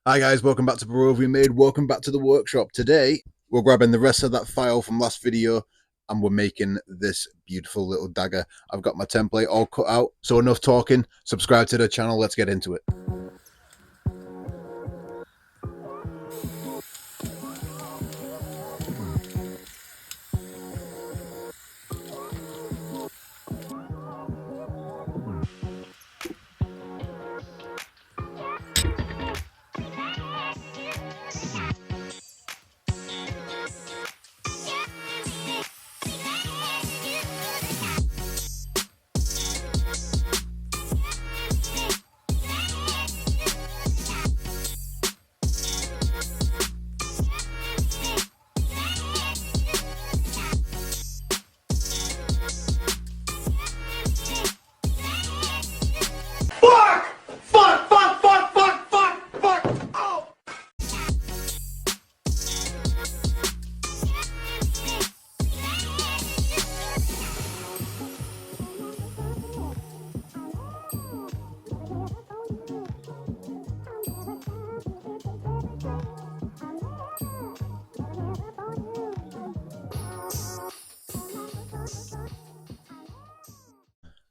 Hi guys, welcome back to Barovia Made, welcome back to the workshop. Today, we're grabbing the rest of that file from last video and we're making this beautiful little dagger. I've got my template all cut out, so enough talking, subscribe to the channel, let's get into it.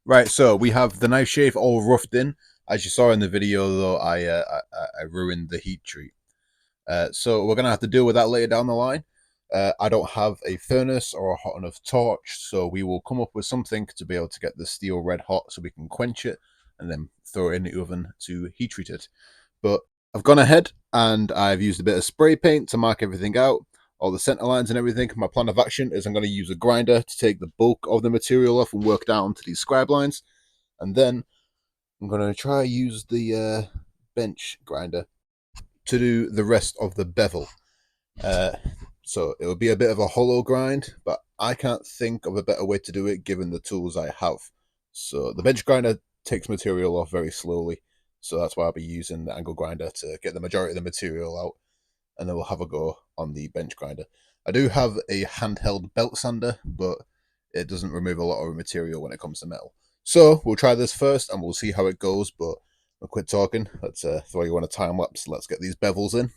Right, so we have the knife sheath all roughed in. As you saw in the video though, I ruined the heat treat. So we're going to have to deal with that later down the line. I don't have a furnace or a hot enough torch, so we will come up with something to be able to get the steel red hot so we can quench it and then throw it in the oven to heat treat it. But I've gone ahead and I've used a bit of spray paint to mark everything out, all the center lines and everything. My plan of action is I'm going to use a grinder to take the bulk of the material off and work down to these scribe lines. And then I'm going to try use the bench grinder to do the rest of the bevel. So it will be a bit of a hollow grind, but I can't think of a better way to do it given the tools I have. So the bench grinder takes material off very slowly, so that's why I'll be using the angle grinder to get the majority of the material out, and then we'll have a go on the bench grinder. I do have a handheld belt sander, but it doesn't remove a lot of material when it comes to metal. So we'll try this first and we'll see how it goes, but I'll quit talking. Let's throw you on a time lapse. Let's get these bevels in.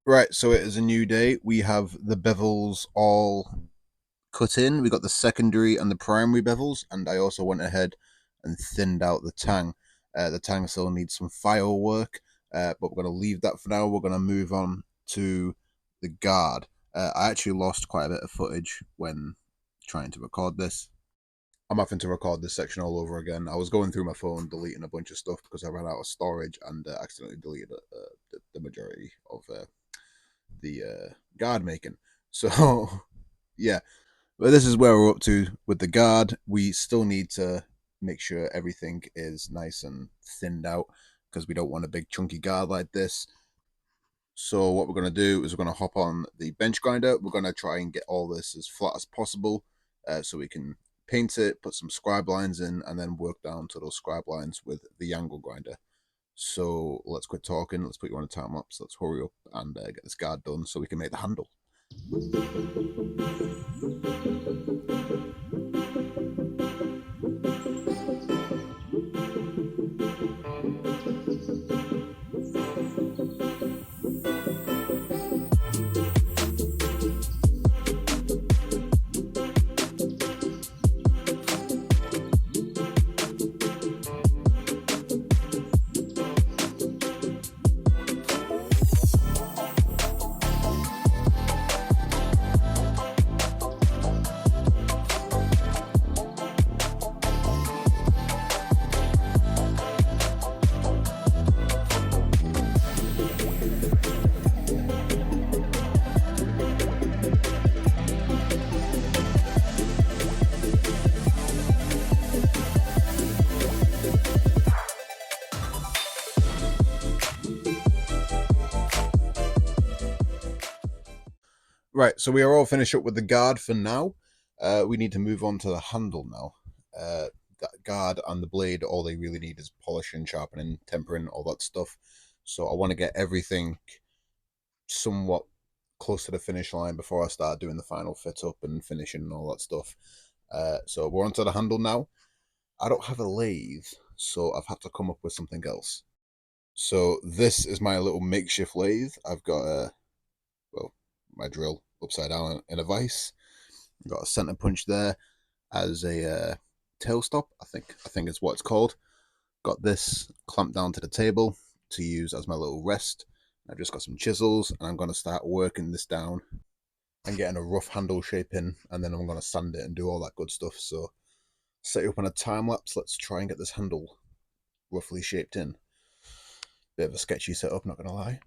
Right, so it is a new day. We have the bevels all cut in. We got the secondary and the primary bevels, and I also went ahead and thinned out the tang. The tang still needs some file work, but we're going to leave that for now. We're going to move on to the guard. I actually lost quite a bit of footage when trying to record this. I'm having to record this section all over again. I was going through my phone, deleting a bunch of stuff because I ran out of storage and accidentally deleted the majority of the guard making. So, yeah. But this is where we're up to with the guard. We still need to make sure everything is nice and thinned out because we don't want a big chunky guard like this. So what we're going to do is we're going to hop on the bench grinder. We're going to try and get all this as flat as possible so we can paint it, put some scribe lines in, and then work down to those scribe lines with the angle grinder. So let's quit talking. Let's put you on a time lapse. Let's hurry up and get this guard done so we can make the handle. Right, so we are all finished up with the guard for now. We need to move on to the handle now. That guard and the blade, all they really need is polishing, sharpening, tempering, all that stuff. So I want to get everything somewhat close to the finish line before I start doing the final fit up and finishing and all that stuff. So we're onto the handle now. I don't have a lathe, so I've had to come up with something else. So this is my little makeshift lathe. I've got my drill upside down in a vise. I've got a center punch there as a tail stop. I think is what it's called. Got this clamped down to the table to use as my little rest. I've just got some chisels and I'm going to start working this down and getting a rough handle shape in, and then I'm going to sand it and do all that good stuff. So set you up on a time lapse. Let's try and get this handle roughly shaped in. Bit of a sketchy setup, not going to lie.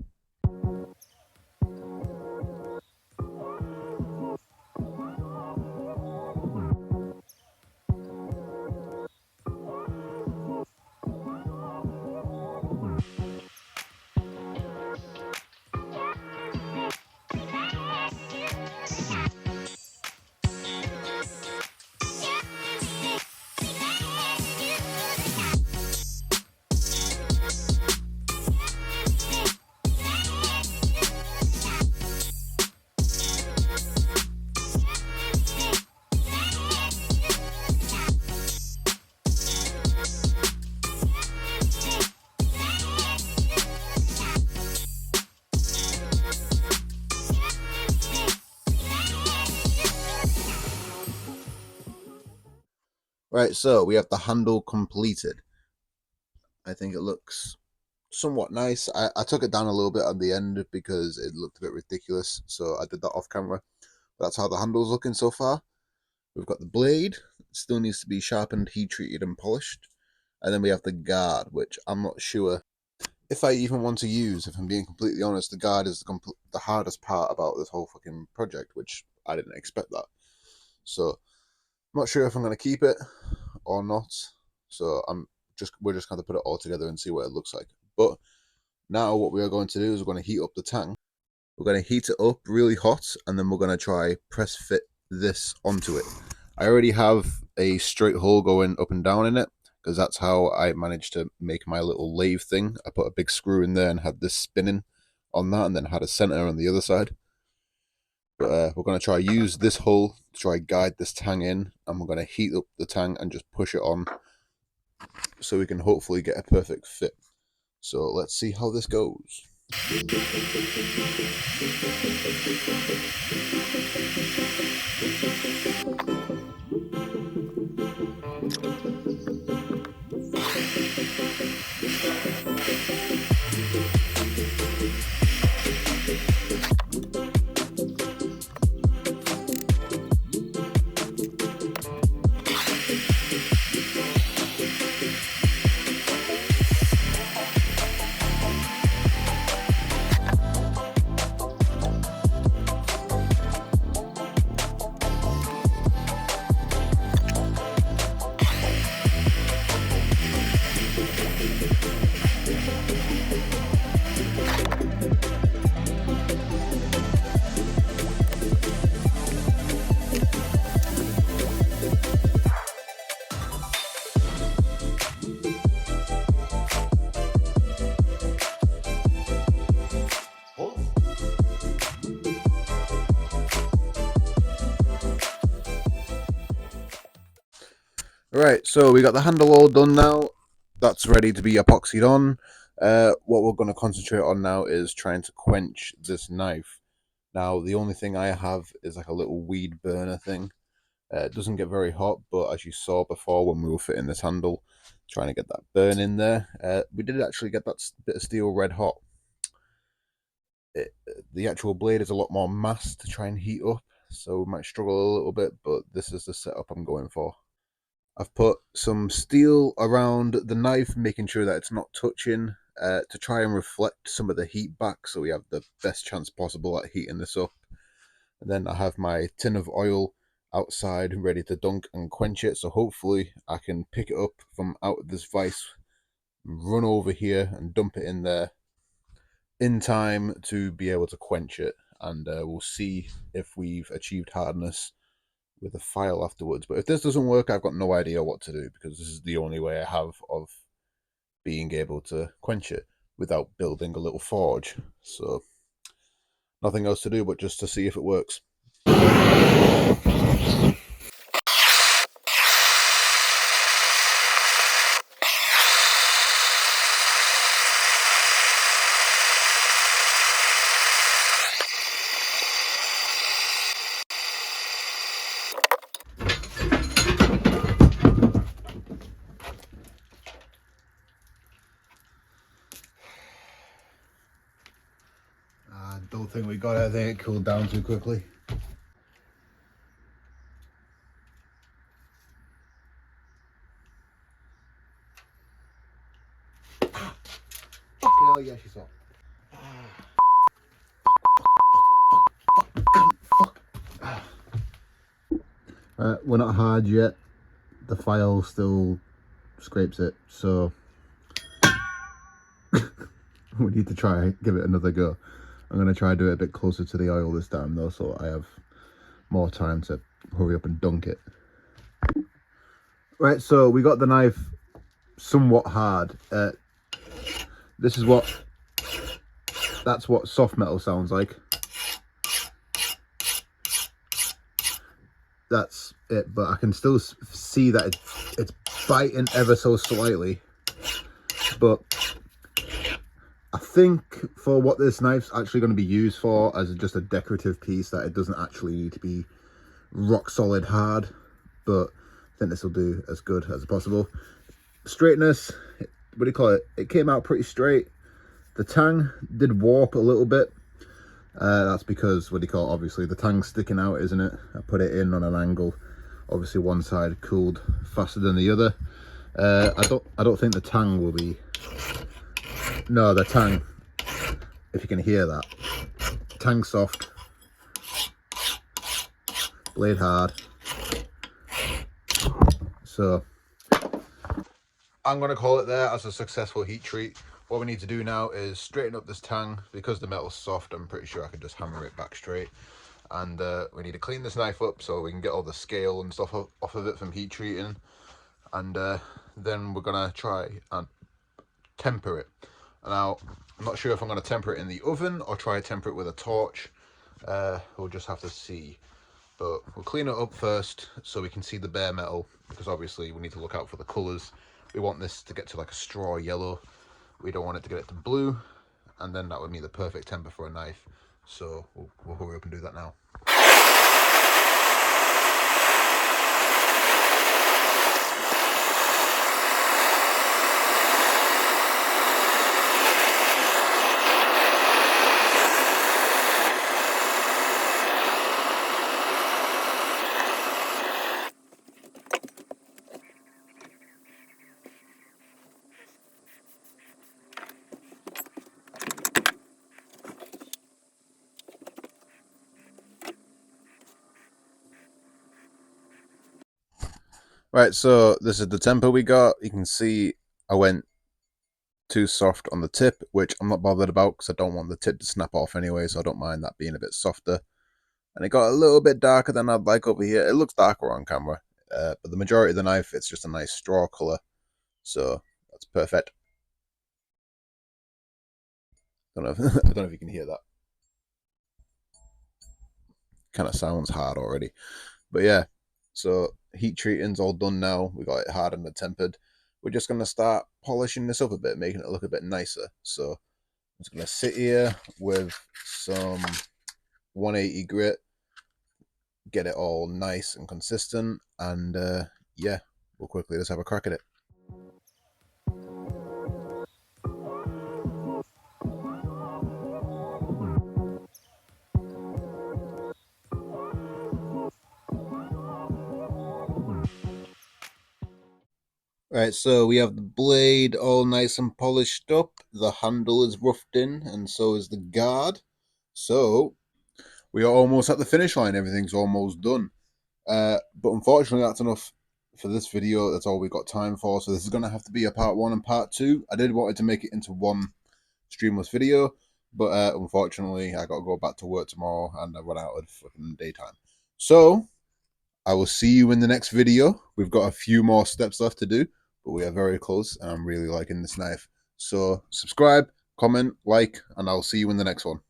Right, so we have the handle completed. I think it looks somewhat nice. I took it down a little bit at the end because it looked a bit ridiculous, so I did that off camera. But that's how the handle's looking so far. We've got the blade, it still needs to be sharpened, heat treated, and polished. And then we have the guard, which I'm not sure if I even want to use. If I'm being completely honest, the guard is the hardest part about this whole fucking project, which I didn't expect that. So I'm not sure if I'm going to keep it or not. So we're just going to put it all together and see what it looks like. But now what we are going to do is we're going to heat up the tang. We're going to heat it up really hot, and then we're going to try press fit this onto it. I already have a straight hole going up and down in it, because that's how I managed to make my little lathe thing. I put a big screw in there and had this spinning on that, and then had a center on the other side. But we're going to try use this hole to try guide this tang in, and we're going to heat up the tang and just push it on so we can hopefully get a perfect fit. So let's see how this goes. Right, so we got the handle all done now. That's ready to be epoxied on. What we're going to concentrate on now is trying to quench this knife. Now, the only thing I have is like a little weed burner thing. It doesn't get very hot, but as you saw before when we were fitting this handle, trying to get that burn in there, we did actually get that bit of steel red hot. The actual blade is a lot more mass to try and heat up, so we might struggle a little bit, but this is the setup I'm going for. I've put some steel around the knife, making sure that it's not touching, to try and reflect some of the heat back so we have the best chance possible at heating this up. And then I have my tin of oil outside ready to dunk and quench it, so hopefully I can pick it up from out of this vise, run over here and dump it in there in time to be able to quench it and we'll see if we've achieved hardness with a file afterwards. But if this doesn't work, I've got no idea what to do, because this is the only way I have of being able to quench it without building a little forge. So nothing else to do but just to see if it works. I don't think we got it. I think it cooled down too quickly. Fucking hell, yeah, she saw. We're not hard yet. The file still scrapes it, so we need to try give it another go. I'm going to try do it a bit closer to the oil this time though, so I have more time to hurry up and dunk it. Right, so we got the knife somewhat hard. That's what soft metal sounds like. That's it, but I can still see that it's biting ever so slightly. But I think for what this knife's actually going to be used for, as just a decorative piece, that it doesn't actually need to be rock solid hard, but I think this will do as good as possible. Straightness, what do you call it? It came out pretty straight. The tang did warp a little bit. That's because, what do you call it? Obviously the tang's sticking out, isn't it? I put it in on an angle. Obviously one side cooled faster than the other. I don't think the tang will be. No, the tang, if you can hear that, tang soft, blade hard. So I'm going to call it there as a successful heat treat. What we need to do now is straighten up this tang. Because the metal's soft, I'm pretty sure I can just hammer it back straight. And we need to clean this knife up so we can get all the scale and stuff off of it from heat treating. And then we're going to try and temper it. Now, I'm not sure if I'm going to temper it in the oven or try to temper it with a torch. We'll just have to see. But we'll clean it up first so we can see the bare metal, because obviously we need to look out for the colours. We want this to get to like a straw yellow. We don't want it to get to blue, and then that would mean the perfect temper for a knife. So we'll hurry up and do that now. Right, so this is the temper we got. You can see I went too soft on the tip, which I'm not bothered about because I don't want the tip to snap off anyway, so I don't mind that being a bit softer. And it got a little bit darker than I'd like over here. It looks darker on camera, but the majority of the knife, it's just a nice straw colour, so that's perfect. I don't know if you can hear that. Kind of sounds hard already, but yeah. So heat treating's all done now. We got it hardened and tempered. We're just going to start polishing this up a bit, making it look a bit nicer. So I'm just going to sit here with some 180 grit, get it all nice and consistent, and yeah, we'll quickly just have a crack at it. Right, so we have the blade all nice and polished up. The handle is roughed in, and so is the guard. So we are almost at the finish line. Everything's almost done. But unfortunately, that's enough for this video. That's all we got time for. So this is going to have to be a part 1 and part 2. I did wanted to make it into one streamless video, but unfortunately I got to go back to work tomorrow and I run out of fucking daytime. So I will see you in the next video. We've got a few more steps left to do, but we are very close and I'm really liking this knife. So subscribe, comment, like, and I'll see you in the next one.